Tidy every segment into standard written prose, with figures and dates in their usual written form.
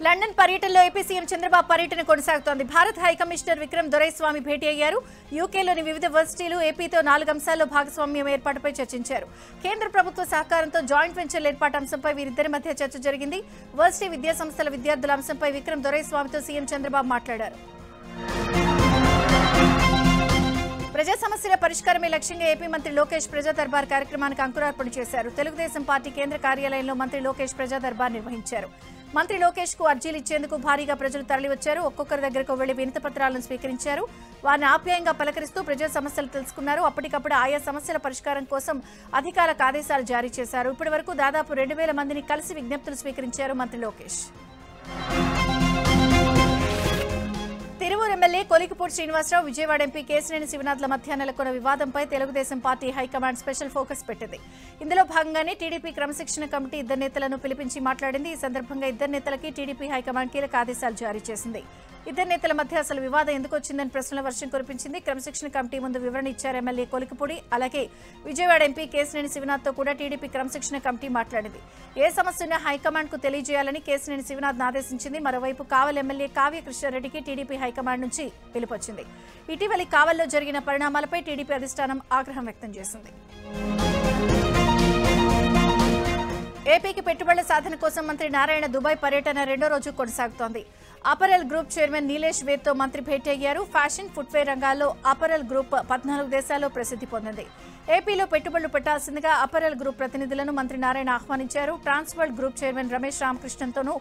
London పర్యటనలో AP CM Chandrababu పర్యటన కొనసాగుతోంది. భారత్ హై కమిషనర్ విక్రమ్ దొరైస్వామి భేటీ అయ్యారు. యూకేలోని వివిధ వర్సిటీలు ఏపీతో 4 అంశాల్లో భాగస్వామ్యం ఏర్పాటుపై చర్చించారు. కేంద్ర ప్రభుత్వ సహకారంతో జాయింట్ వెంచర్ల ఏర్పాటు అంశంపై వీరిద్దరి మధ్య చర్చ జరిగింది. వర్సిటీ విద్యా సంస్థల విద్యార్థుల అంశంపై విక్రమ్ దొరైస్వామితో సీఎం చంద్రబాబు మాట్లాడారు. ప్రజా సమస్యల పరిష్కారమే లక్ష్యంగా ఏపీ మంత్రి లోకేష్ ప్రజా దర్బార్ కార్యక్రమానికి అంకురార్పణ చేశారు. తెలుగుదేశం పార్టీ కేంద్ర కార్యాలయంలో మంత్రి లోకేష్ ప్రజా దర్బార్ నిర్వహించారు. మంత్రి లోకేష్ కు అర్జీలు ఇచ్చేందుకు భారీగా ప్రజలు తరలివచ్చారు. ఒక్కొక్కరి దగ్గరకు వెళ్లి వినతి పత్రాలను స్వీకరించారు. వారిని ఆప్యాయంగా పలకరిస్తూ ప్రజా సమస్యలు తెలుసుకున్నారు. అప్పటికప్పుడు ఆయా సమస్యల పరిష్కారం కోసం అధికారులకు ఆదేశాలు జారీ చేశారు. ఇప్పటి వరకు దాదాపు 2000 మందిని కలిసి విజ్ఞప్తులు స్వీకరించారు మంత్రి లోకేష్. తిరువూరు ఎమ్మెల్యే కొలికిపూడి శ్రీనివాసరావు, విజయవాడ ఎంపీ కేశినేని శివనాథ్ల మధ్య నెలకొన్న వివాదంపై Telugu Desam party high command special focus పెట్టింది. ఇందులో భాగంగానే టీడీపీ క్రమశిక్షణ కమిటీ ఇద్దరు నేతలను పిలిపించి మాట్లాడింది. ఈ సందర్భంగా ఇద్దరు నేతలకి టీడీపీ హైకమాండ్ కీలక ఆదేశాలు జారీ చేసింది. ఇద్దరు నేతల మధ్య అసలు వివాదం ఎందుకు వచ్చిందని ప్రశ్నల వర్షం కురిపించింది. క్రమశిక్షణ కమిటీ ముందు వివరణ ఇచ్చారు ఎమ్మెల్యే కొలికిపూడి. అలాగే విజయవాడ ఎంపీ కేశినేని శివనాథ్తో కూడా టీడీపీ క్రమశిక్షణ కమిటీ మాట్లాడింది. ఏ సమస్య ఉన్నా హైకమాండ్ కు తెలియజేయాలని కేశినేని శివనాథ్ ఆదేశించింది. మరోవైపు కావలి ఎమ్మెల్యే కావ్య కృష్ణారెడ్డికి టీడీపీ హైకమాండ్ నుంచి పిలుపొచ్చింది. ఇటీవలి కావల్లో జరిగిన పరిణామాలపై టీడీపీ అధిష్టానం ఆగ్రహం వ్యక్తం చేసింది. ఏపీకి పెట్టుబడుల సాధన కోసం మంత్రి నారాయణ దుబాయ్ పర్యటన రెండో రోజు కొనసాగుతోంది. అపరెల్ గ్రూప్ చైర్మన్ నీలేష్ వేద్తో మంత్రి భేటీ అయ్యారు. ఫ్యాషన్, ఫుట్వేర్ రంగాల్లో అపరెల్ గ్రూప్ 14 దేశాల్లో ప్రసిద్ధి పొందింది. ఏపీలో పెట్టుబడులు పెట్టాల్సిందిగా అపరెల్ గ్రూప్ ప్రతినిధులను మంత్రి నారాయణ ఆహ్వానించారు. ట్రాన్స్‌వరల్డ్ గ్రూప్ చైర్మన్ రమేష్ రామకృష్ణన్తోనూ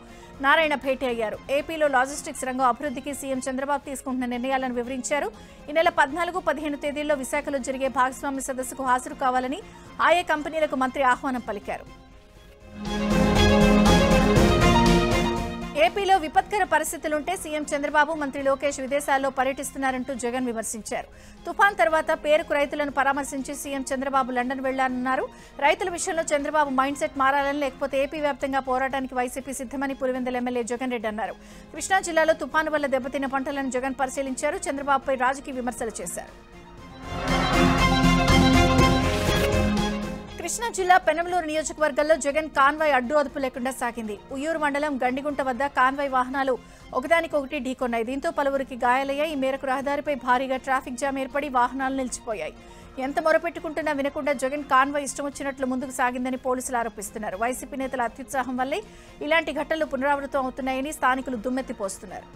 నారాయణ భేటీ అయ్యారు. ఏపీలో లాజిస్టిక్స్ రంగం అభివృద్ధికి సీఎం చంద్రబాబు తీసుకుంటున్న నిర్ణయాలను వివరించారు. ఈ నెల 14, 15 తేదీల్లో విశాఖలో జరిగే భాగస్వామ్య సదస్సుకు హాజరు కావాలని ఆయా కంపెనీలకు మంత్రి ఆహ్వానం పలికారు. ఏపీలో విపత్కర పరిస్థితులుంటే సీఎం చంద్రబాబు, మంత్రి లోకేష్ విదేశాల్లో పర్యటిస్తున్నారంటూ జగన్ విమర్శించారు. తుఫాన్ తర్వాత పేరుకు రైతులను పరామర్శించి సీఎం చంద్రబాబు లండన్ వెళ్లారన్నారు. రైతుల విషయంలో చంద్రబాబు మైండ్ సెట్ మారాలని, లేకపోతే ఏపీ వ్యాప్తంగా పోరాటానికి వైసీపీ సిద్ధమని పులివెందుల ఎమ్మెల్యే జగన్ రెడ్డి అన్నారు. కృష్ణా జిల్లాలో తుఫాను వల్ల దెబ్బతిన్న పంటలను జగన్ పరిశీలించారు. చంద్రబాబుపై రాజకీయ విమర్శలు చేశారు. కృష్ణా జిల్లా పెనమలూరు నియోజకవర్గంలో జగన్ కాన్వాయ్ అడ్డు అదుపు లేకుండా సాగింది. ఉయ్యూరు మండలం గండిగుంట వద్ద కాన్వాయ్ వాహనాలు ఒకదానికొకటి ఢీకొన్నాయి. దీంతో పలువురికి గాయాలయ్యాయి. ఈ మేరకు రహదారిపై భారీగా ట్రాఫిక్ జామ్ ఏర్పడి వాహనాలు నిలిచిపోయాయి. ఎంత మొరపెట్టుకుంటున్నా వినకుండా జగన్ కాన్వాయ్ ఇష్టం వచ్చినట్లు ముందుకు సాగిందని పోలీసులు ఆరోపిస్తున్నారు. వైసీపీ నేతల అత్యుత్సాహం వల్లే ఇలాంటి ఘటనలు పునరావృతం అవుతున్నాయని స్థానికులు దుమ్మెత్తిపోస్తున్నారు.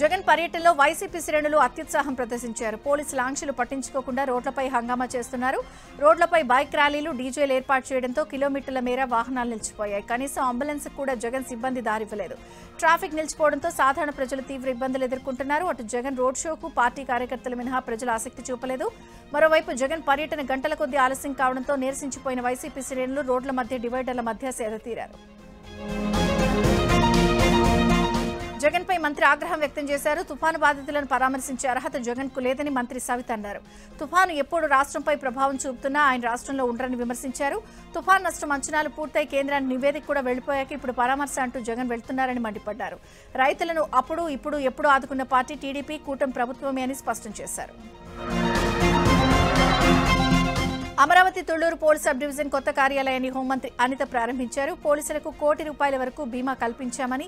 జగన్ పర్యటనలో వైసీపీ శ్రేణులు అత్యుత్సాహం ప్రదర్శించారు. పోలీసుల ఆంక్షలు పట్టించుకోకుండా రోడ్లపై హంగామా చేస్తున్నారు. రోడ్లపై బైక్ ర్యాలీలు, డీజేలు ఏర్పాటు చేయడంతో కిలోమీటర్ల మేర వాహనాలు నిలిచిపోయాయి. కనీసం అంబులెన్స్ కూడా జగన్ సిబ్బంది దారివ్వలేదు. ట్రాఫిక్ నిలిచిపోవడంతో సాధారణ ప్రజలు తీవ్ర ఇబ్బందులు ఎదుర్కొంటున్నారు. అటు జగన్ రోడ్ షోకు పార్టీ కార్యకర్తలు మినహా ప్రజలు ఆసక్తి చూపలేదు. మరోవైపు జగన్ పర్యటన గంటల కొద్దీ ఆలస్యం కావడంతో నీరసించిపోయిన వైసీపీ శ్రేణులు రోడ్ల మధ్య, డివైడర్ల మధ్య సేద తీరారు. జగన్ పై మంత్రి ఆగ్రహం వ్యక్తం చేశారు. తుఫాను బాధితులను పరామర్శించే అర్హత జగన్ కు లేదని మంత్రి సవిత అన్నారు. తుఫాను ఎప్పుడు రాష్ట్రంపై ప్రభావం చూపుతున్నా ఆయన రాష్ట్రంలో ఉండరని విమర్శించారు. తుఫాను నష్టం అంచనాలు పూర్తయి కేంద్రానికి నివేదిక కూడా వెళ్లిపోయాక ఇప్పుడు పరామర్శ అంటూ జగన్ వెళ్తున్నారని మండిపడ్డారు. రైతులను అప్పుడు, ఇప్పుడు, ఎప్పుడు ఆదుకున్న పార్టీ టీడీపీ, కూటమి ప్రభుత్వమే అని స్పష్టం చేశారు. Amaravati Thullur police sub division కొత్త కార్యాలయాన్ని హోంమంత్రి అనిత ప్రారంభించారు. పోలీసులకు ₹1 కోటి వరకు బీమా కల్పించామని,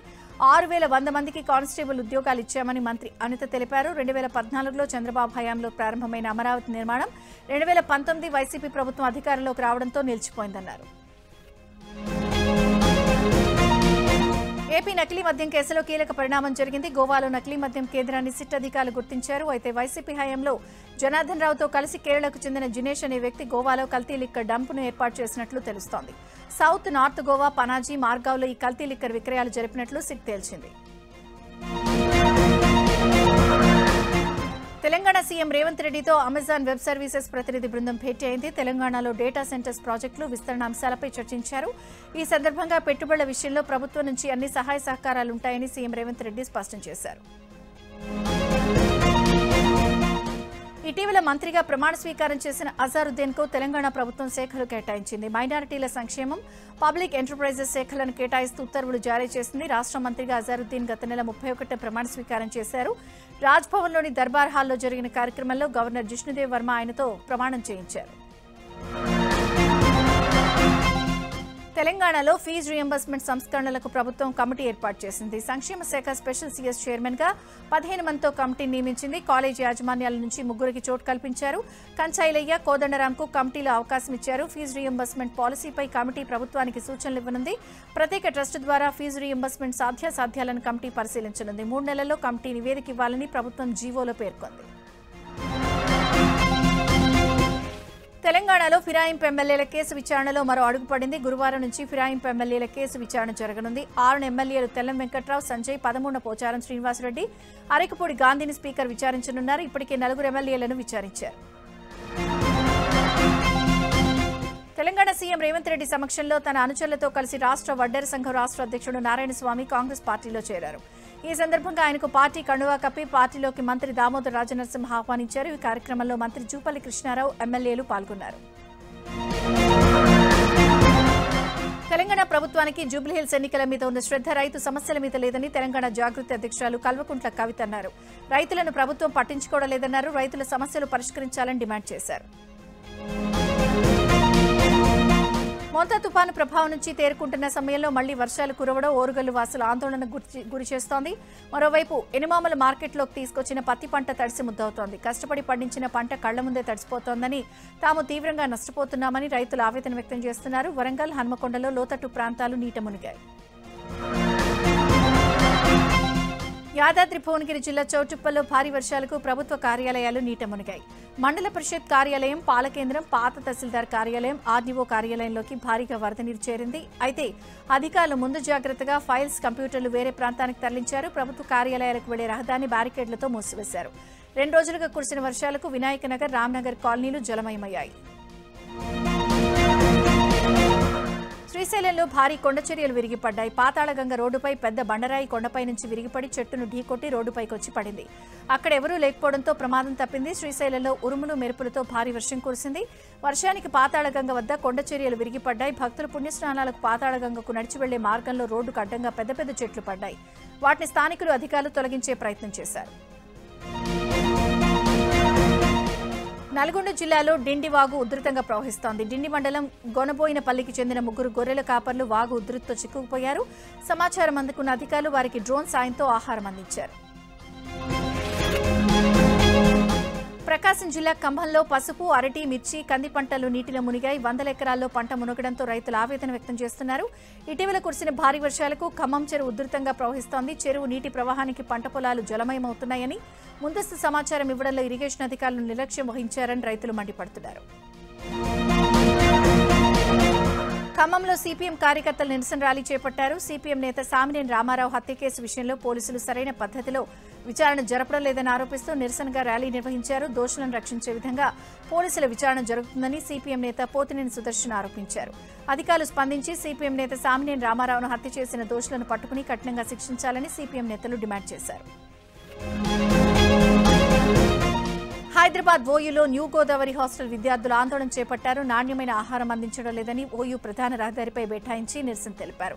6100 మందికి కానిస్టేబుల్ ఉద్యోగాలు ఇచ్చామని మంత్రి అనిత తెలిపారు. 2014లో చంద్రబాబు హయాంలో ప్రారంభమైన అమరావతి నిర్మాణం 2019 వైసీపీ ప్రభుత్వం అధికారంలోకి రావడంతో నిలిచిపోయిందన్నారు. ఏపీ నకిలీ మద్యం కేసులో కీలక పరిణామం జరిగింది. గోవాలో నకిలీ మద్యం కేంద్రాన్ని సిట్ అధికారులు గుర్తించారు. అయితే వైసీపీ హయాంలో జనార్దన్ రావుతో కలిసి కేరళకు చెందిన జినేష్ అనే వ్యక్తి గోవాలో కల్తీ లిక్కర్ డంప్ను ఏర్పాటు చేసినట్లు తెలుస్తోంది. సౌత్, నార్త్ గోవా, పనాజీ, మార్గావ్లో ఈ కల్తీ లిక్కర్ విక్రయాలు జరిపినట్లు సిట్ తేల్చింది. తెలంగాణ సీఎం రేవంత్ రెడ్డితో అమెజాన్ వెబ్ సర్వీసెస్ ప్రతినిధి బృందం భేటీ అయింది. తెలంగాణలో డేటా సెంటర్స్ ప్రాజెక్టులు, విస్తరణ అంశాలపై చర్చించారు. ఈ సందర్భంగా పెట్టుబడుల విషయంలో ప్రభుత్వం నుంచి అన్ని సహాయ సహకారాలుంటాయని సీఎం రేవంత్ రెడ్డి స్పష్టం చేశారు. ఇటీవల మంత్రిగా ప్రమాణ స్వీకారం చేసిన అజారుద్దీన్ కు తెలంగాణ ప్రభుత్వం శాఖలు కేటాయించింది. మైనారిటీల సంక్షేమం, పబ్లిక్ ఎంటర్ప్రైజెస్ శాఖలను కేటాయిస్తూ ఉత్తర్వులు జారీ చేసింది. రాష్ట్ర మంత్రిగా అజారుద్దీన్ గత నెల 31న ప్రమాణ స్వీకారం చేశారు. రాజ్భవన్లోని దర్బార్ హాల్లో జరిగిన కార్యక్రమంలో గవర్నర్ జిష్ణుదేవ్ వర్మ ఆయనతో ప్రమాణం చేయించారు. తెలంగాణలో ఫీజు రియంబర్స్మెంట్ సంస్కరణలకు ప్రభుత్వం కమిటీ ఏర్పాటు చేసింది. సంక్షేమ శాఖ స్పెషల్ సీఎస్ చైర్మన్ గా 15 మందితో కమిటీని నియమించింది. కాలేజీ యాజమాన్యాల నుంచి 3 చోటు కల్పించారు. కంచాయిలయ్య, కోదండరాంకు కమిటీలో అవకాశం ఇచ్చారు. ఫీజు రియంబర్స్మెంట్ పాలసీపై కమిటీ ప్రభుత్వానికి సూచనలు ఇవ్వనుంది. ప్రత్యేక ట్రస్ట్ ద్వారా ఫీజు రియంబర్స్మెంట్ సాధ్యాసాధ్యాలను కమిటీ పరిశీలించనుంది. 3 నెలల్లో కమిటీ నివేదిక ఇవ్వాలని ప్రభుత్వం జీవోలో పేర్కొంది. తెలంగాణలో ఫిరాయింపు ఎమ్మెల్యేల కేసు విచారణలో మరో అడుగు పడింది. గురువారం నుంచి ఫిరాయింపు ఎమ్మెల్యేల కేసు విచారణ జరగనుంది. 6 ఎమ్మెల్యేలు తెల్లం వెంకట్రావు, సంజయ్, 13 పోచారం శ్రీనివాసరెడ్డి, అరకపూడి గాంధీని స్పీకర్ విచారించనున్నారు. ఇప్పటికే 4 ఎమ్మెల్యేలను విచారించారు. తెలంగాణ సీఎం రేవంత్ రెడ్డి సమక్షంలో తన అనుచరులతో కలిసి రాష్ట్ర వడ్డెర సంఘం రాష్ట్ర అధ్యక్షుడు నారాయణస్వామి కాంగ్రెస్ పార్టీలో చేరారు. ఈ సందర్భంగా ఆయనకు పార్టీ కండువా కప్పి పార్టీలోకి మంత్రి దామోదర్ రాజనరసింహ ఆహ్వానించారు. ఈ కార్యక్రమంలో మంత్రి జూపల్లి కృష్ణారావు, ఎమ్మెల్యేలు పాల్గొన్నారు. తెలంగాణ ప్రభుత్వానికి జూబ్లీహిల్స్ ఎన్నికల మీద ఉన్న శ్రద్ధ రైతు సమస్యల మీద లేదని తెలంగాణ జాగృతి అధ్యక్షురాలు కల్వకుంట్ల కవిత అన్నారు. రైతులను ప్రభుత్వం పట్టించుకోవడం లేదన్నారు. రైతుల సమస్యలు పరిష్కరించాలని డిమాండ్ చేశారు. మోంతా తుపాను ప్రభావం నుంచి తేరుకుంటున్న సమయంలో మళ్లీ వర్షాలు కురవడం ఓరుగల్లు వాసుల ఆందోళనకు గురిచేస్తోంది. మరోవైపు ఎనిమామల మార్కెట్లోకి తీసుకొచ్చిన పత్తి పంట తడిసి ముద్దవుతోంది. కష్టపడి పండించిన పంట కళ్ల ముందే తడిసిపోతోందని, తాము తీవ్రంగా నష్టపోతున్నామని రైతులు ఆవేదన వ్యక్తం చేస్తున్నారు. వరంగల్, హన్మకొండలో లోతట్టు ప్రాంతాలు నీట మునిగాయి. యాదాద్రి భువనగిరి జిల్లా చౌటుప్పల్లో భారీ వర్షాలకు ప్రభుత్వ కార్యాలయాలు నీట మునిగాయి. మండల పరిషత్ కార్యాలయం, పాలకేంద్రం, పాత తహసీల్దార్ కార్యాలయం, ఆర్డీఓ కార్యాలయంలోకి భారీగా వరద నీరు చేరింది. అయితే అధికారులు ముందు జాగ్రత్తగా ఫైల్స్, కంప్యూటర్లు వేరే ప్రాంతానికి తరలించారు. ప్రభుత్వ కార్యాలయాలకు వెళ్లే రహదారిని బ్యారికేడ్లతో మూసివేశారు. 2 రోజులుగా కురిసిన వర్షాలకు వినాయక నగర్, రామ్నగర్ కాలనీలు జలమయమయ్యాయి. శ్రీశైలంలో భారీ కొండచర్యలు విరిగిపడ్డాయి. పాతాళగంగ రోడ్డుపై పెద్ద బండరాయి కొండపై నుంచి విరిగిపడి చెట్టును ఢీకొట్టి రోడ్డుపైకి వచ్చి పడింది. అక్కడెవరూ లేకపోవడంతో ప్రమాదం తప్పింది. శ్రీశైలంలో ఉరుములు, మెరుపులతో భారీ వర్షం కురిసింది. వర్షానికి పాతాళగంగ వద్ద కొండచర్యలు విరిగిపడ్డాయి. భక్తులు పుణ్యస్నానాలకు పాతాళగంగకు నడిచి వెళ్లే మార్గంలో రోడ్డుకు అడ్డంగా పెద్ద పెద్ద చెట్లు పడ్డాయి. వాటిని స్థానికులు, అధికారులు తొలగించే ప్రయత్నం చేశారు. నల్గొండ జిల్లాలో డిండి వాగు ఉధృతంగా ప్రవహిస్తోంది. డిండి మండలం గొనబోయినపల్లికి చెందిన 3 గొర్రెల కాపర్లు వాగు ఉధృతితో చిక్కుకుపోయారు. సమాచారం అందుకున్న అధికారులు వారికి డ్రోన్ సాయంతో ఆహారం అందించారు. ప్రకాశం జిల్లా కంభంలో పసుపు, అరటి, మిర్చి, కంది పంటలు నీటిలో మునిగాయి. 100 ఎకరాల్లో పంట మునగడంతో రైతులు ఆవేదన వ్యక్తం చేస్తున్నారు. ఇటీవల కురిసిన భారీ వర్షాలకు ఖమ్మం చెరువు ఉధృతంగా ప్రవహిస్తోంది. చెరువు నీటి ప్రవాహానికి పంట పొలాలు జలమయమవుతున్నాయని, ముందస్తు సమాచారం ఇవ్వడంలో ఇరిగేషన్ అధికారులు నిర్లక్ష్యం వహించారని రైతులు మండిపడుతున్నారు. ఖమ్మంలో సిపిఎం కార్యకర్తలు నిరసన ర్యాలీ చేపట్టారు. సిపిఎం నేత సామినేని రామారావు హత్య కేసు విషయంలో పోలీసులు సరైన పద్ధతిలో విచారణ జరపడం లేదని ఆరోపిస్తూ నిరసనగా ర్యాలీ నిర్వహించారు. దోషులను రక్షించే విధంగా పోలీసుల విచారణ జరుగుతుందని సిపిఎం నేత పోతినేని సుదర్శన్ ఆరోపించారు. అధికారులు స్పందించి సిపిఎం నేత సామినేని రామారావును హత్య చేసిన దోషులను పట్టుకుని కఠినంగా శిక్షించాలని సిపిఎం నేతలు డిమాండ్ చేశారు. హైదరాబాద్ ఓయూలో న్యూ గోదావరి హాస్టల్ విద్యార్థులు ఆందోళన చేపట్టారు. నాణ్యమైన ఆహారం అందించడం లేదని ఓయూ ప్రధాన రహదారిపై బైఠాయించి నిరసన తెలిపారు.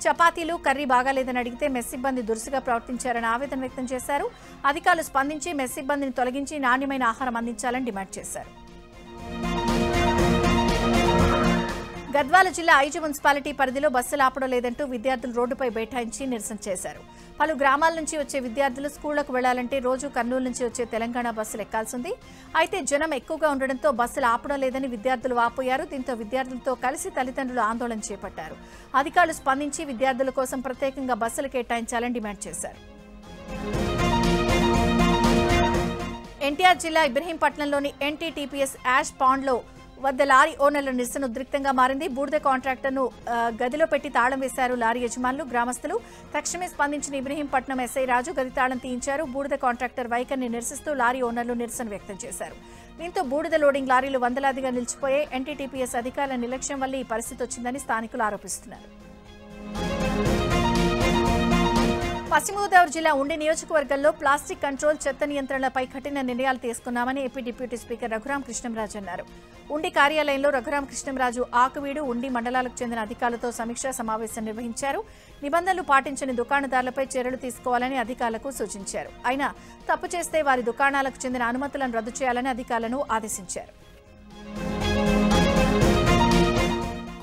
చపాతీలు, కర్రీ బాగాలేదని అడిగితే మెస్ సిబ్బంది దురుసుగా ప్రవర్తించారని ఆవేదన వ్యక్తం చేశారు. అధికారులు స్పందించి మెస్ సిబ్బందిని తొలగించి నాణ్యమైన ఆహారం అందించాలని డిమాండ్ చేశారు. గద్వాల జిల్లా ఐజు మున్సిపాలిటీ పరిధిలో బస్సులు ఆపడం లేదంటూ విద్యార్థులు రోడ్డుపై బైఠాయించి నిరసన చేశారు. పలు గ్రామాల నుంచి వచ్చే విద్యార్థులు స్కూళ్లకు వెళ్లాలంటే రోజు కర్నూలు నుంచి వచ్చే తెలంగాణ బస్సులు ఎక్కాల్సింది. అయితే జనం ఎక్కువగా ఉండడంతో బస్సులు ఆపడం లేదని విద్యార్థులు వాపోయారు. దీంతో విద్యార్థులతో కలిసి తల్లిదండ్రులు ఆందోళన చేపట్టారు. అధికారులు స్పందించి విద్యార్థుల కోసం ప్రత్యేకంగా బస్సులు కేటాయించాలని డిమాండ్ చేశారు. ఎన్టీఆర్ జిల్లా ఇబ్రహీంపట్నంలోని ఎన్టీటీపీఎస్ యాష్ పాండ్లో వద్ద లారీ ఓనర్ల నిరసన ఉద్రిక్తంగా మారింది. బూడిద కాంట్రాక్టర్ను గదిలో పెట్టి తాళం వేశారు లారీ యజమానులు, గ్రామస్తులు. తక్షణమే స్పందించిన ఇబ్రహీంపట్నం ఎస్ఐ రాజు గది తాళం తీయించారు. బూడిద కాంట్రాక్టర్ వైఖరిని నిరసిస్తూ లారీ ఓనర్లు నిరసన వ్యక్తం చేశారు. దీంతో బూడిద లోడింగ్ లారీలు వందలాదిగా నిలిచిపోయే ఎన్టీటీపీఎస్ అధికారుల నిర్లక్ష్యం వల్ల ఈ పరిస్థితి వచ్చిందని స్థానికులు ఆరోపిస్తున్నారు. పశ్చిమ గోదావరి జిల్లా ఉండి నియోజకవర్గంలో ప్లాస్టిక్ కంట్రోల్, చెత్త నియంత్రణలపై కఠిన నిర్ణయాలు తీసుకున్నామని AP deputy speaker Raghurama Krishnamraju అన్నారు. ఉండి కార్యాలయంలో రఘురామ కృష్ణంరాజు ఆకువీడు, ఉండి మండలాలకు చెందిన అధికారులతో సమీక్షా సమావేశం నిర్వహించారు. నిబంధనలు పాటించని దుకాణదారులపై చర్యలు తీసుకోవాలని అధికారులకు సూచించారు. అయినా తప్పు చేస్తే వారి దుకాణాలకు చెందిన అనుమతులను రద్దు చేయాలని అధికారులను ఆదేశించారు.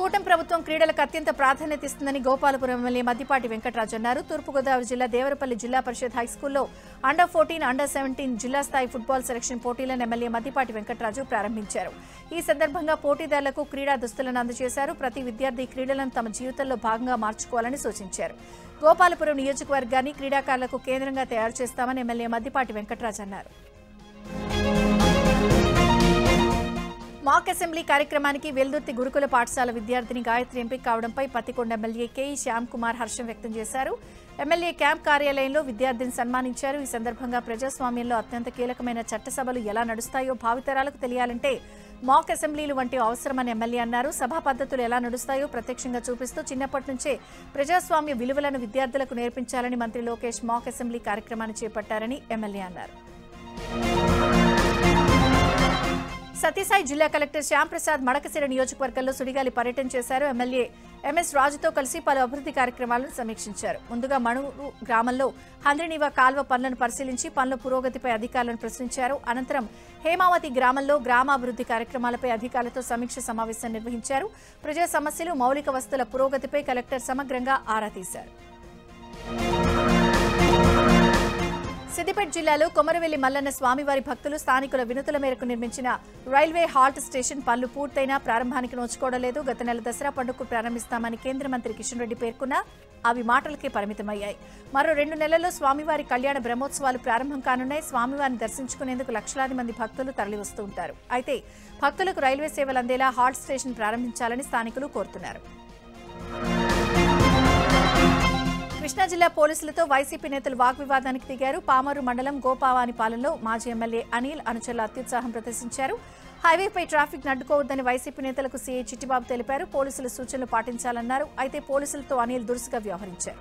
కూటమి ప్రభుత్వం క్రీడలకు అత్యంత ప్రాధాన్యత ఇస్తుందని గోపాలపురం ఎమ్మెల్యే మద్దిపాటి వెంకటరాజు అన్నారు. తూర్పుగోదావరి జిల్లా దేవరపల్లి జిల్లా పరిషత్ హైస్కూల్లో అండర్ 14, అండర్ 17 జిల్లా స్థాయి ఫుట్బాల్ సెలక్షన్ పోటీలను ఎమ్మెల్యే మద్దిపాటి వెంకటరాజు ప్రారంభించారు. ఈ సందర్భంగా పోటీదారులకు క్రీడా దుస్తులను అందజేశారు. ప్రతి విద్యార్థి క్రీడలను తమ జీవితంలో భాగంగా మార్చుకోవాలని సూచించారు. గోపాలపురం నియోజకవర్గాన్ని క్రీడాకారులకు కేంద్రంగా తయారు చేస్తామని ఎమ్మెల్యే మద్దిపాటి వెంకటరాజు అన్నారు. మాక్ అసెంబ్లీ కార్యక్రమానికి వెల్దుర్తి గురుకుల పాఠశాల విద్యార్థిని గాయత్రి ఎంపిక కావడంపై పత్తికొండ ఎమ్మెల్యే కేఈ శ్యామ్ కుమార్ హర్షం వ్యక్తం చేశారు. ఎమ్మెల్యే క్యాంప్ కార్యాలయంలో విద్యార్థిని సన్మానించారు. ఈ సందర్భంగా ప్రజాస్వామ్యంలో అత్యంత కీలకమైన చట్టసభలు ఎలా నడుస్తాయో భావితరాలకు తెలియాలంటే మాక్ అసెంబ్లీలు వంటి అవసరమని ఎమ్మెల్యే అన్నారు. సభా పద్ధతులు ఎలా నడుస్తాయో ప్రత్యక్షంగా చూపిస్తూ చిన్నప్పటి నుంచే ప్రజాస్వామ్య విలువలను విద్యార్థులకు నేర్పించాలని మంత్రి లోకేష్ మాక్ అసెంబ్లీ కార్యక్రమాన్ని చేపట్టారని ఎమ్మెల్యే అన్నారు. సత్యసాయి జిల్లా కలెక్టర్ శ్యాంప్రసాద్ మడకశిర నియోజకవర్గంలో సుడిగాలి పర్యటన చేశారు. ఎమ్మెల్యే ఎంఎస్ రాజుతో కలిసి పలు అభివృద్ధి కార్యక్రమాలను సమీక్షించారు. ముందుగా మణూరు గ్రామంలో హంద్రినీవా కాల్వ పనులను పరిశీలించి పనుల పురోగతిపై అధికారులను ప్రశ్నించారు. అనంతరం హేమావతి గ్రామంలో గ్రామాభివృద్ధి కార్యక్రమాలపై అధికారులతో సమీక్ష సమావేశం నిర్వహించారు. ప్రజా సమస్యలు, మౌలిక వస్తువుల పురోగతిపై కలెక్టర్ సమగ్రంగా ఆరా తీశారు. సిద్దిపేట జిల్లాలో కొమరవెల్లి మల్లన్న స్వామివారి భక్తులు స్థానికుల వినతుల మేరకు నిర్మించిన రైల్వే హాల్ట్ స్టేషన్ పనులు పూర్తయినా ప్రారంభానికి నోచుకోవడం లేదు. గత నెల దసరా పండుగకు ప్రారంభిస్తామని కేంద్ర మంత్రి కిషన్ రెడ్డి పేర్కొన్నా అవి మాటలకే పరిమితమయ్యాయి. మరో 2 నెలల్లో స్వామివారి కళ్యాణ బ్రహ్మోత్సవాలు ప్రారంభం కానున్నాయి. స్వామివారిని దర్శించుకునేందుకు లక్షలాది మంది భక్తులు తరలివస్తూ ఉంటారు. అయితే భక్తులకు రైల్వే సేవలు అందేలా హాల్ట్ స్టేషన్ ప్రారంభించాలని స్థానికులు కోరుతున్నారు. కృష్ణా జిల్లా పోలీసులతో వైసీపీ నేతలు వాగ్వివాదానికి దిగారు. పామరు మండలం గోపావానిపాలెంలో మాజీ ఎమ్మెల్యే అనిల్ అనుచరులు అత్యుత్సాహం ప్రదర్శించారు. హైవేపై ట్రాఫిక్ అడ్డుకోవద్దని వైసీపీ నేతలకు సీఐ చిట్టిబాబు తెలిపారు. పోలీసుల సూచనలు పాటించాలన్నారు. అయితే పోలీసులతో అనిల్ దురుసుగా వ్యవహరించారు.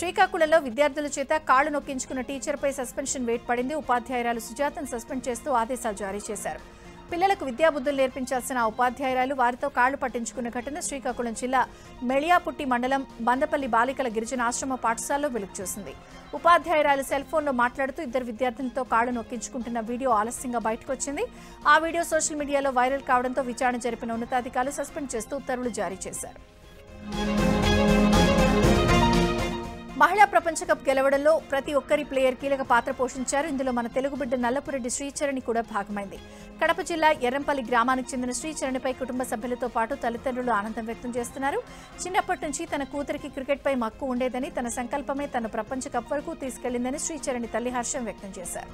శ్రీకాకుళంలో విద్యార్థుల చేత కాళ్లు నొక్కించుకున్న టీచర్పై సస్పెన్షన్ వేటు పడింది. ఉపాధ్యాయురాలు సుజాతను సస్పెండ్ చేస్తూ ఆదేశాలు జారీ చేశారు. పిల్లలకు విద్యాబుద్ధులు నేర్పించాల్సిన ఉపాధ్యాయురాలు వారితో కాళ్లు పట్టించుకున్న ఘటన శ్రీకాకుళం జిల్లా మెళియాపుట్టి మండలం బందపల్లి బాలికల గిరిజన ఆశ్రమ పాఠశాలలో వెలుగు చూసింది. ఉపాధ్యాయురాలు సెల్ ఫోన్లో మాట్లాడుతూ 2 విద్యార్థులతో కాళ్లు నొక్కించుకుంటున్న వీడియో ఆలస్యంగా బయటకు వచ్చింది. ఆ వీడియో సోషల్ మీడియాలో వైరల్ కావడంతో విచారణ జరిపిన ఉన్నతాధికారులు సస్పెండ్ చేస్తూ ఉత్తర్వులు జారీ చేశారు. మహిళా ప్రపంచ కప్ గెలవడంలో ప్రతి ఒక్కరి ప్లేయర్ కీలక పాత్ర పోషించారు. ఇందులో మన తెలుగు బిడ్డ నల్లపురెడ్డి శ్రీచరణి కూడా భాగమైంది. కడప జిల్లా ఎర్రంపల్లి గ్రామానికి చెందిన శ్రీచరణిపై కుటుంబ సభ్యులతో పాటు తల్లిదండ్రులు ఆనందం వ్యక్తం చేస్తున్నారు. చిన్నప్పటి నుంచి తన కూతురికి క్రికెట్పై మక్కువ ఉండేదని, తన సంకల్పమే తన ప్రపంచ కప్ వరకు తీసుకెళ్లిందని శ్రీచరణి తల్లి హర్షం వ్యక్తం చేశారు.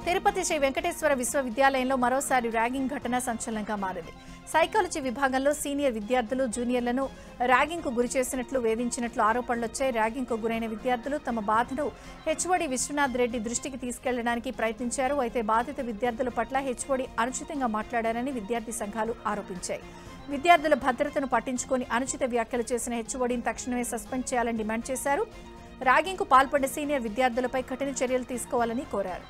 తిరుపతి శ్రీ వెంకటేశ్వర విశ్వవిద్యాలయంలో మరోసారి ర్యాగింగ్ ఘటన సంచలనంగా మారింది. సైకాలజీ విభాగంలో సీనియర్ విద్యార్థులు జూనియర్లను ర్యాగింగ్కు గురి చేసినట్లు వేధించినట్లు ఆరోపణలొచ్చాయి. ర్యాగింగ్కు గురైన విద్యార్థులు తమ బాధను హెచ్ఓడి విశ్వనాథ్ రెడ్డి దృష్టికి తీసుకెళ్లడానికి ప్రయత్నించారు. అయితే బాధిత విద్యార్థుల పట్ల హెచ్ఓడి అనుచితంగా మాట్లాడారని విద్యార్థి సంఘాలు ఆరోపించాయి. విద్యార్థుల భద్రతను పట్టించుకొని అనుచిత వ్యాఖ్యలు చేసిన హెచ్ఓడిని తక్షణమే సస్పెండ్ చేయాలని డిమాండ్ చేశారు. ర్యాగింగ్కు పాల్పడిన సీనియర్ విద్యార్థులపై కఠిన చర్యలు తీసుకోవాలని కోరారు.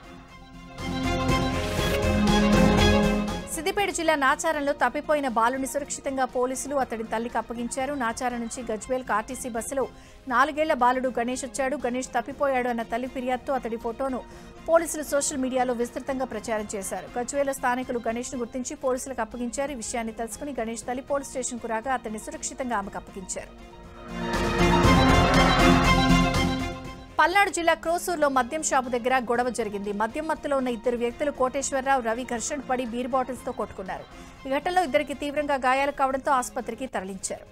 సిద్దిపేట జిల్లా నాచారంలో తప్పిపోయిన బాలుని సురక్షితంగా పోలీసులు అతడి తల్లికి అప్పగించారు. నాచారం నుంచి గజ్వేల్ ఆర్టీసీ బస్సులో 4 ఏళ్ల బాలుడు గణేష్ వచ్చాడు. గణేష్ తప్పిపోయాడు అన్న తల్లి ఫిర్యాదుతో అతడి ఫోటోను పోలీసులు సోషల్ మీడియాలో విస్తృతంగా ప్రచారం చేశారు. గజ్వేల్ స్థానికులు గణేష్ను గుర్తించి పోలీసులకు అప్పగించారు. ఈ విషయాన్ని తెలుసుకుని గణేష్ తల్లి పోలీస్ స్టేషన్కు రాగా అతన్ని సురక్షితంగా ఆమెకు అప్పగించారు. పల్నాడు జిల్లా క్రోసూరులో మద్యం షాపు దగ్గర గొడవ జరిగింది. మద్యం మత్తులో ఉన్న 2 వ్యక్తులు కోటేశ్వరరావు, రవి ఘర్షణ పడి బీర్ బాటిల్స్ తో కొట్టుకున్నారు. ఈ ఘటనలో 2కి తీవ్రంగా గాయాలు కావడంతో ఆసుపత్రికి తరలించారు.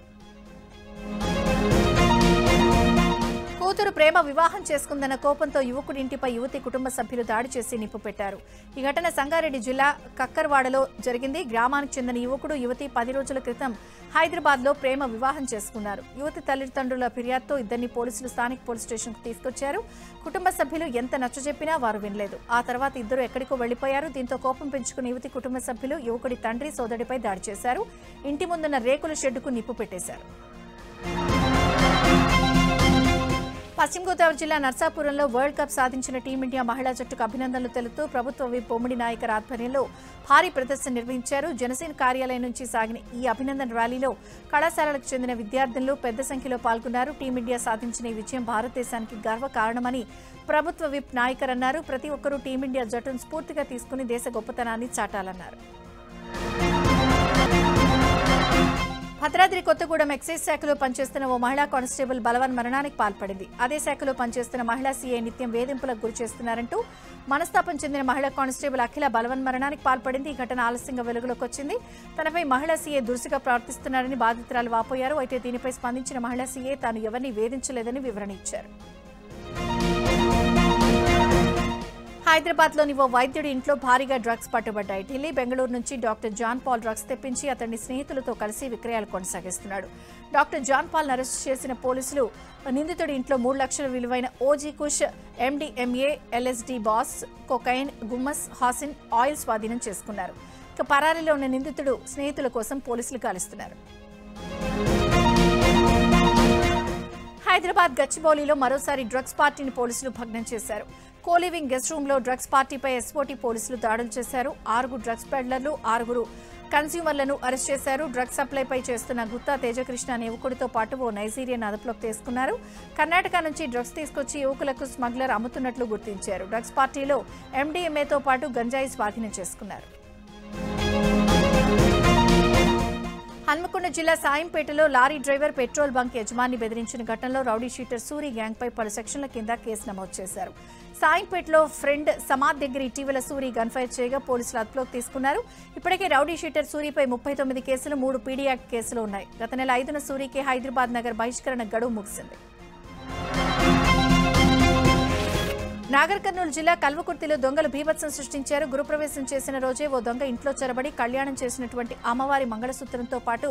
కూతురు ప్రేమ వివాహం చేసుకుందన్న కోపంతో యువకుడి ఇంటిపై యువతి కుటుంబ సభ్యులు దాడి చేసి నిప్పు పెట్టారు. ఈ ఘటన సంగారెడ్డి జిల్లా కక్కర్వాడలో జరిగింది. గ్రామానికి చెందిన యువకుడు, యువతి 10 రోజుల క్రితం హైదరాబాద్లో ప్రేమ వివాహం చేసుకున్నారు. యువతి తల్లిదండ్రుల ఫిర్యాదుతో ఇద్దరిని పోలీసులు స్థానిక పోలీస్ స్టేషన్కు తీసుకొచ్చారు. కుటుంబ సభ్యులు ఎంత నచ్చజెప్పినా వారు వినలేదు. ఆ తర్వాత ఇద్దరు ఎక్కడికో వెళ్లిపోయారు. దీంతో కోపం పెంచుకున్న యువతి కుటుంబ సభ్యులు యువకుడి తండ్రి, సోదరుడిపై దాడి చేశారు. ఇంటి ముందున్న రేకుల షెడ్డుకు నిప్పు పెట్టేశారు. పశ్చిమ గోదావరి జిల్లా నర్సాపురంలో వరల్డ్ కప్ సాధించిన టీమిండియా మహిళా జట్టుకు అభినందనలు తెలుపుతూ ప్రభుత్వ విప్ బొమ్మిడి నాయకర్ ఆధ్వర్యంలో భారీ ప్రదర్శన నిర్వహించారు. జనసేన కార్యాలయం నుంచి సాగిన ఈ అభినందన ర్యాలీలో కళాశాలలకు చెందిన విద్యార్థులు పెద్ద సంఖ్యలో పాల్గొన్నారు. టీమిండియా సాధించిన ఈ విజయం భారతదేశానికి గర్వకారణమని ప్రభుత్వ విప్ నాయకర్ అన్నారు. ప్రతి ఒక్కరూ టీమిండియా జట్టును స్ఫూర్తిగా తీసుకుని దేశ గొప్పతనాన్ని చాటాలన్నారు. భద్రాద్రి కొత్తగూడెం ఎక్సైజ్ శాఖలో పనిచేస్తున్న ఓ మహిళా కానిస్టేబుల్ బలవన్ మరణానికి పాల్పడింది. అదే శాఖలో పనిచేస్తున్న మహిళా సీఐ నిత్యం వేధింపులకు గురి చేస్తున్నారంటూ మనస్తాపం చెందిన మహిళా కానిస్టేబుల్ అఖిల బలవన్ మరణానికి పాల్పడింది. ఈ ఘటన ఆలస్యంగా వెలుగులోకి వచ్చింది. తనపై మహిళా సీఐ దురుసుగా ప్రవర్తిస్తున్నారని బాధితురాలు వాపోయారు. అయితే దీనిపై స్పందించిన మహిళా సీఐ తాను ఎవరిని వేధించలేదని వివరణ ఇచ్చారు. హైదరాబాద్లోని ఓ వైద్యుడి ఇంట్లో భారీగా డ్రగ్స్ పట్టుబడ్డాయి. ఢిల్లీ, బెంగళూరు నుంచి డాక్టర్ జాన్ పాల్ డ్రగ్స్ తెప్పించి అతన్ని స్నేహితులతో కలిసి విక్రయాలు కొనసాగిస్తున్నాడు. డాక్టర్ జాన్ పాల్ అరెస్ట్ చేసిన పోలీసులు నిందితుడి ఇంట్లో 3 లక్షల విలువైన ఓజీ కుష్, ఎండిఎంఏ, ఎల్ఎస్డి బాస్, కొకైన్, గుమ్మస్, హాసిన్ ఆయిల్ స్వాధీనం చేసుకున్నారు. ఇక పరారీలో ఉన్న నిందితుడు స్నేహితుల కోసం పోలీసులు గాలిస్తున్నారు. హైదరాబాద్ గచ్చిబౌలిలో మరోసారి డ్రగ్స్ పార్టీని పోలీసులు భగ్నం చేశారు. కోలివింగ్ గెస్ట్ రూమ్ లో డ్రగ్స్ పార్టీపై ఎస్ఓటీ పోలీసులు దాడులు చేశారు. 6 డ్రగ్స్ పెడ్లర్లు, 6 కన్స్యూమర్లను అరెస్ట్ చేశారు. డ్రగ్స్ సప్లైపై చేస్తున్న గుత్తా తేజకృష్ణ అనే యువకుడితో పాటు ఓ నైజీరియన్ అదుపులోకి తీసుకున్నారు. కర్ణాటక నుంచి డ్రగ్స్ తీసుకొచ్చి యువకులకు స్మగ్లర్ అమ్ముతున్నట్లు గుర్తించారు. డ్రగ్స్ పార్టీలో ఎండీఎంఏతో పాటు గంజాయి స్వాధీనం చేసుకున్నారు. హన్మకొండ జిల్లా సాయంపేటలో లారీ డ్రైవర్ పెట్రోల్ బంక్ యజమాని బెదిరించిన ఘటనలో రౌడీ షీటర్ సూరి గ్యాంగ్పై పలు సెక్షన్ల కింద కేసు నమోదు చేశారు. సాయంపేటలో ఫ్రెండ్ సమాద్ దగ్గర ఇటీవల సూరి గన్ఫైర్ చేయగా పోలీసులు అదుపులోకి తీసుకున్నారు. ఇప్పటికే రౌడీ షీటర్ సూరిపై 39 కేసులు, 3 పీడీ యాక్ట్ కేసులు ఉన్నాయి. గత నెల 5న సూరికి హైదరాబాద్ నగర్ బహిష్కరణ గడువు ముగిసింది. నాగర్ కర్నూలు జిల్లా కల్వకుర్తిలో దొంగలు బీభత్సం సృష్టించారు. గురుప్రవేశం చేసిన రోజే ఓ దొంగ ఇంట్లో చొరబడి కళ్యాణం చేసినటువంటి అమ్మవారి మంగళసూత్రంతో పాటు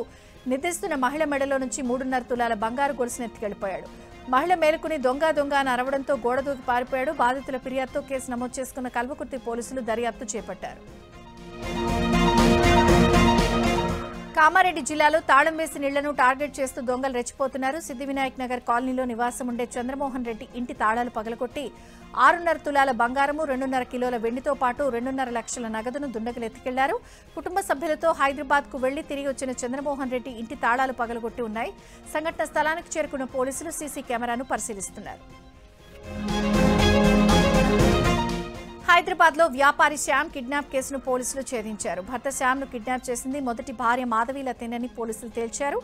నిద్రిస్తున్న మహిళ మెడలో నుంచి 3.5 తులాల బంగారు గొలుసును ఎత్తుకెళ్లిపోయాడు. మహిళ మేలుకుని దొంగ అని అరవడంతో గోడ దూకి పారిపోయాడు. బాధితుల ఫిర్యాదుతో కేసు నమోదు చేసుకున్న కల్వకుర్తి పోలీసులు దర్యాప్తు చేపట్టారు. కామారెడ్డి జిల్లాలో తాళం వేసి నీళ్లను టార్గెట్ చేస్తూ దొంగలు రెచ్చిపోతున్నారు. సిద్దివినాయక్ నగర్ కాలనీలో నివాసం ఉండే చంద్రమోహన్ రెడ్డి ఇంటి తాళాలు పగలగొట్టి 6.5 తులాల బంగారము, 2.5 కిలోల వెండితో పాటు 2.5 లక్షల నగదును దుండగులు ఎత్తుకెళ్లారు. కుటుంబ సభ్యులతో హైదరాబాద్ కు వెళ్లి తిరిగి వచ్చిన చంద్రమోహన్ రెడ్డి ఇంటి తాళాలు పగలగొట్టి ఉన్నాయి. సంఘటన స్థలానికి చేరుకున్న పోలీసులు సీసీ కెమెరాను పరిశీలిస్తున్నారు. హైదరాబాద్ లో వ్యాపారి శ్యామ్ కిడ్నాప్ కేసును పోలీసులు ఛేదించారు. భర్త శ్యామ్ ను కిడ్నాప్ చేసింది మొదటి భార్య మాధవీలతేనని పోలీసులు తేల్చారు.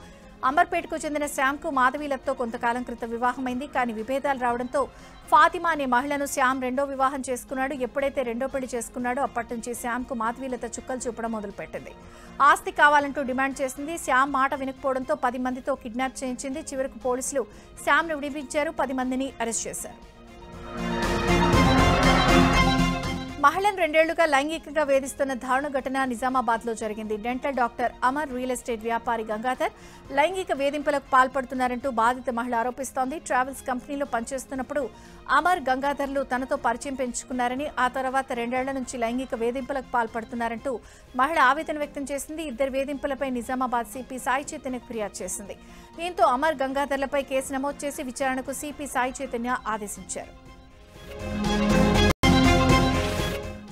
అంబర్పేటకు చెందిన శ్యామ్ కు మాధవీలతో కొంతకాలం క్రితం వివాహమైంది. కానీ విభేదాలు రావడంతో ఫాతిమా అనే మహిళను శ్యామ్ రెండో వివాహం చేసుకున్నాడు. ఎప్పుడైతే రెండో పెళ్లి చేసుకున్నాడో అప్పటి నుంచి శ్యామ్ కు మాధవీలత చుక్కలు చూపడం మొదలుపెట్టింది. ఆస్తి కావాలంటూ డిమాండ్ చేసింది. శ్యామ్ మాట వినకపోవడంతో 10 మందితో కిడ్నాప్ చేయించింది. చివరకు పోలీసులు శ్యామ్ ను విడిపించారు. 10 మందిని అరెస్ట్ చేశారు. మహిళను 2 ఏళ్లుగా లైంగికంగా వేధిస్తున్న దారుణ ఘటన నిజామాబాద్ లో జరిగింది. Dental doctor Amar, real estate వ్యాపారి గంగాధర్ లైంగిక వేధింపులకు పాల్పడుతున్నారంటూ బాధిత మహిళ ఆరోపిస్తోంది. ట్రావెల్స్ కంపెనీలో పనిచేస్తున్నప్పుడు అమర్, గంగాధర్లు తనతో పరిచయం పెంచుకున్నారని, ఆ తర్వాత 2 ఏళ్ల నుంచి లైంగిక వేధింపులకు పాల్పడుతున్నారంటూ మహిళ ఆవేదన వ్యక్తం చేసింది. ఇద్దరు వేధింపులపై నిజామాబాద్ సిపి సాయి చైతన్యకు ఫిర్యాదు చేసింది. దీంతో అమర్, గంగాధర్లపై కేసు నమోదు చేసి విచారణకు సిపి సాయి చైతన్య ఆదేశించారు.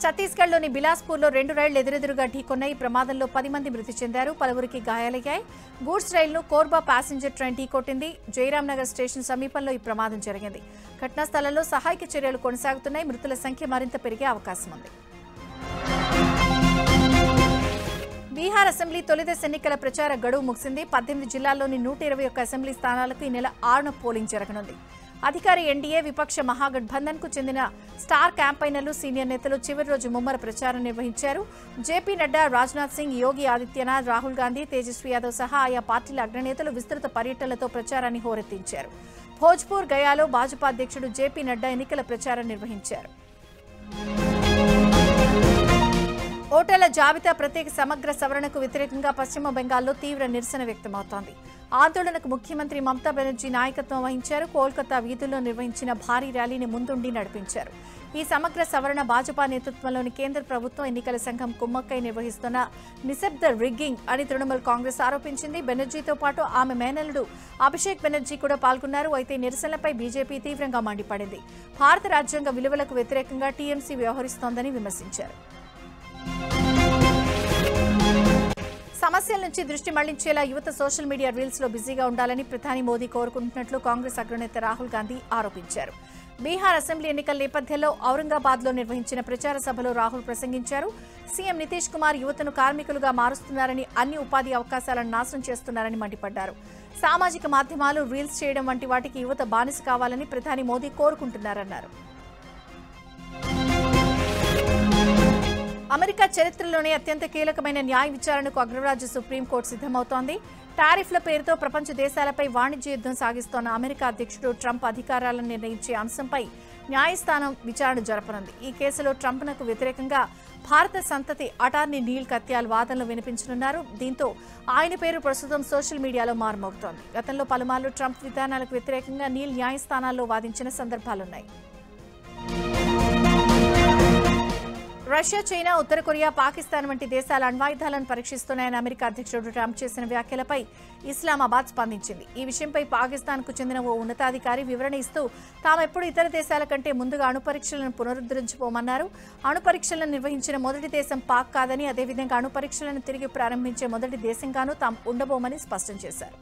ఛత్తీస్గఢ్లోని బిలాస్పూర్లో 2 రైళ్లు ఎదురెదురుగా ఢీకొన్నాయి. ఈ ప్రమాదంలో 10 మంది మృతి చెందారు, పలువురికి గాయాలయ్యాయి. గూడ్స్ రైలును కోర్బా ప్యాసింజర్ ట్రైన్ ఢీకొట్టింది. జయరాం నగర్ స్టేషన్ సమీపంలో ఈ ప్రమాదం జరిగింది. ఘటనా స్థలంలో సహాయక చర్యలు కొనసాగుతున్నాయి. మృతుల సంఖ్య మరింత పెరిగే అవకాశం ఉంది. బీహార్ అసెంబ్లీ తొలిదశ ఎన్నికల ప్రచార గడువు ముగిసింది. 18 జిల్లాల్లోని 121 అసెంబ్లీ స్థానాలకు ఈ నెల 6న పోలింగ్ జరగనుంది. అధికార ఎన్డీఏ, విపక్ష మహాగఠబంధన్ కు చెందిన స్టార్ క్యాంపైనర్లు, సీనియర్ నేతలు చివరి రోజు ముమ్మర ప్రచారం నిర్వహించారు. జేపీ నడ్డా, రాజ్నాథ్ సింగ్, యోగి ఆదిత్యనాథ్, రాహుల్ గాంధీ, తేజస్వి యాదవ్ సహా ఆయా పార్టీల అగ్రనేతలు విస్తృత పర్యటనలతో ప్రచారాన్ని హోరెత్తించారు. భోజ్పూర్, గయాలో భాజపా అధ్యక్షుడు జేపీ నడ్డా ఎన్నికల ప్రచారం నిర్వహించారు. ఓటర్ల జాబితా ప్రత్యేక సమగ్ర సవరణకు వ్యతిరేకంగా పశ్చిమ బెంగాల్లో తీవ్ర నిరసన వ్యక్తమవుతోంది. ఆందోళనకు ముఖ్యమంత్రి మమతా బెనర్జీ నాయకత్వం వహించారు. కోల్కతా వీధుల్లో నిర్వహించిన భారీ ర్యాలీని ముందుండి నడిపించారు. ఈ సమగ్ర సవరణ భాజపా నేతృత్వంలోని కేంద్ర ప్రభుత్వం ఎన్నికల సంఘం కుమ్మక్కై నిర్వహిస్తున్న నిశ్శబ్ద రిగ్గింగ్ అని తృణమూల్ కాంగ్రెస్ ఆరోపించింది. బెనర్జీతో పాటు ఆమె మేనల్లుడు అభిషేక్ బెనర్జీ కూడా పాల్గొన్నారు. అయితే నిరసనలపై బీజేపీ తీవ్రంగా మండిపడింది. భారత రాజ్యాంగ విలువలకు వ్యతిరేకంగా టీఎంసీ వ్యవహరిస్తోందని విమర్శించారు. సమస్యల నుంచి దృష్టి మళ్లించేలా యువత సోషల్ మీడియా రీల్స్ లో బిజీగా ఉండాలని ప్రధాని మోదీ కోరుకుంటున్నట్లు కాంగ్రెస్ అగ్రనేత రాహుల్ గాంధీ ఆరోపించారు. బీహార్ అసెంబ్లీ ఎన్నికల నేపథ్యంలో ఔరంగాబాద్లో నిర్వహించిన ప్రచార సభలో రాహుల్ ప్రసంగించారు. సీఎం నితీష్ కుమార్ యువతను కార్మికులుగా మారుస్తున్నారని, అన్ని ఉపాధి అవకాశాలను నాశనం చేస్తున్నారని మండిపడ్డారు. సామాజిక మాధ్యమాలు, రీల్స్ చేయడం వంటి వాటికి యువత బానిస కావాలని ప్రధాని మోదీ కోరుకుంటున్నారన్నారు. అమెరికా చరిత్రలోనే అత్యంత కీలకమైన న్యాయ విచారణకు అగ్రరాజ్య సుప్రీంకోర్టు సిద్ధమవుతోంది. టారిఫ్ల పేరుతో ప్రపంచ దేశాలపై వాణిజ్య యుద్ధం సాగిస్తోన్న అమెరికా అధ్యక్షుడు ట్రంప్ అధికారాలను నిర్ణయించే అంశంపై న్యాయస్థానం విచారణ జరపనుంది. ఈ కేసులో ట్రంప్నకు వ్యతిరేకంగా భారత సంతతి అటార్నీ నీల్ కత్యాల్ వాదనలు వినిపించనున్నారు. దీంతో ఆయన పేరు ప్రస్తుతం సోషల్ మీడియాలో మారుమోగుతోంది. గతంలో పలుమార్లు ట్రంప్ విధానాలకు వ్యతిరేకంగా నీల్ న్యాయస్థానాల్లో వాదించిన సందర్భాలున్నాయి. రష్యా, చైనా, ఉత్తర కొరియా, పాకిస్తాన్ వంటి దేశాల అణ్వాయుధాలను పరీక్షిస్తున్నాయని అమెరికా అధ్యక్షుడు ట్రంప్ చేసిన వ్యాఖ్యలపై ఇస్లామాబాద్ స్పందించింది. ఈ విషయంపై పాకిస్తాన్కు చెందిన ఓ ఉన్నతాధికారి వివరణ ఇస్తూ తామెప్పుడు ఇతర దేశాల కంటే ముందుగా అణుపరీక్షలను పునరుద్ధరించుకోమన్నారు. అణుపరీక్షలను నిర్వహించిన మొదటి దేశం పాక్ కాదని, అదేవిధంగా అణుపరీక్షలను తిరిగి ప్రారంభించే మొదటి దేశంగానూ తాము ఉండబోమని స్పష్టం చేశారు.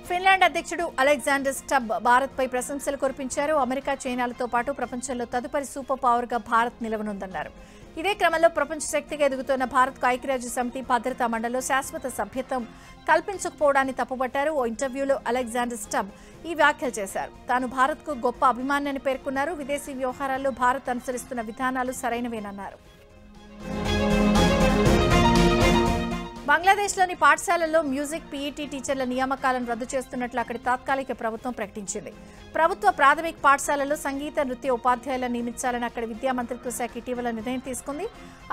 ఫిన్లాండ్ అధ్యక్షుడు అలెగ్జాండర్ స్టబ్ భారత్పై ప్రశంసలు కురిపించారు. అమెరికా, చైనాలతో పాటు ప్రపంచంలో తదుపరి సూపర్ పవర్గా భారత్ నిలవనుందన్నారు. ఇదే క్రమంలో ప్రపంచ శక్తిగా ఎదుగుతున్న భారత్కు ఐక్యరాజ్య సమితి భద్రతా మండలిలో శాశ్వత సభ్యత్వం కల్పించకపోవడాన్ని తప్పుపట్టారు. ఓ ఇంటర్వ్యూలో అలెగ్జాండర్ స్టబ్ ఈ వ్యాఖ్యలు చేశారు. తాను భారత్కు గొప్ప అభిమానిని పేర్కొన్నారు. విదేశీ వ్యవహారాల్లో భారత్ అనుసరిస్తున్న విధానాలు సరైనవేనన్నారు. బంగ్లాదేశ్లోని పాఠశాలల్లో మ్యూజిక్, పీఈటీ టీచర్ల నియామకాలను రద్దు చేస్తున్నట్లు అక్కడి తాత్కాలిక ప్రభుత్వం ప్రకటించింది. ప్రభుత్వ ప్రాథమిక పాఠశాలల్లో సంగీత, నృత్య ఉపాధ్యాయులను నియమించాలని అక్కడి విద్యా మంత్రిత్వ శాఖ ఇటీవల నిర్ణయం తీసుకుంది.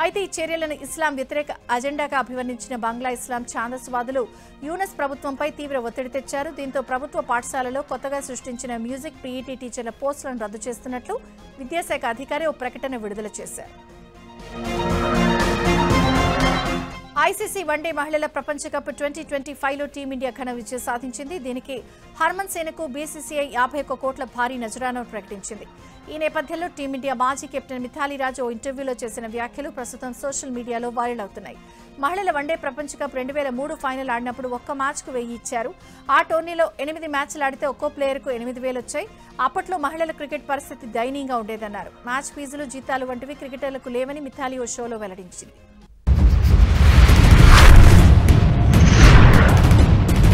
అయితే ఈ చర్యలను ఇస్లాం వ్యతిరేక అజెండాగా అభివర్ణించిన బంగ్లా ఇస్లాం ఛాందస్వాదులు యూనస్ ప్రభుత్వంపై తీవ్ర ఒత్తిడి తెచ్చారు. దీంతో ప్రభుత్వ పాఠశాలలో కొత్తగా సృష్టించిన మ్యూజిక్, పీఈటీ టీచర్ల పోస్టులను రద్దు చేస్తున్నట్లు విద్యాశాఖ అధికారి ఓ ప్రకటన విడుదల చేశారు. ఐసీసీ వన్డే మహిళల ప్రపంచ కప్ 2025లో టీమిండియా ఘన విజయం సాధించింది. దీనికి హర్మన్ సేనకు బీసీసీఐ 51 కోట్ల భారీ నజరానా ప్రకటించింది. ఈ నేపథ్యంలో టీమిండియా మాజీ కెప్టెన్ మిథాలీ రాజ్ ఓ ఇంటర్వ్యూలో చేసిన వ్యాఖ్యలు ప్రస్తుతం సోషల్ మీడియాలో వైరల్ అవుతున్నాయి. మహిళల వన్డే ప్రపంచ కప్ 2003 ఫైనల్ ఆడినప్పుడు ఒక్క మ్యాచ్కు 1000 ఇచ్చారు. ఆ టోర్నీలో 8 మ్యాచ్లు ఆడితే ఒక్కో ప్లేయర్కు 8,000 వచ్చాయి. అప్పట్లో మహిళల క్రికెట్ పరిస్థితి దయనీయంగా ఉండేదన్నారు. మ్యాచ్ ఫీజులు, జీతాలు వంటివి క్రికెటర్లకు లేవని మిథాలీ ఓ షోలో వెల్లడించింది.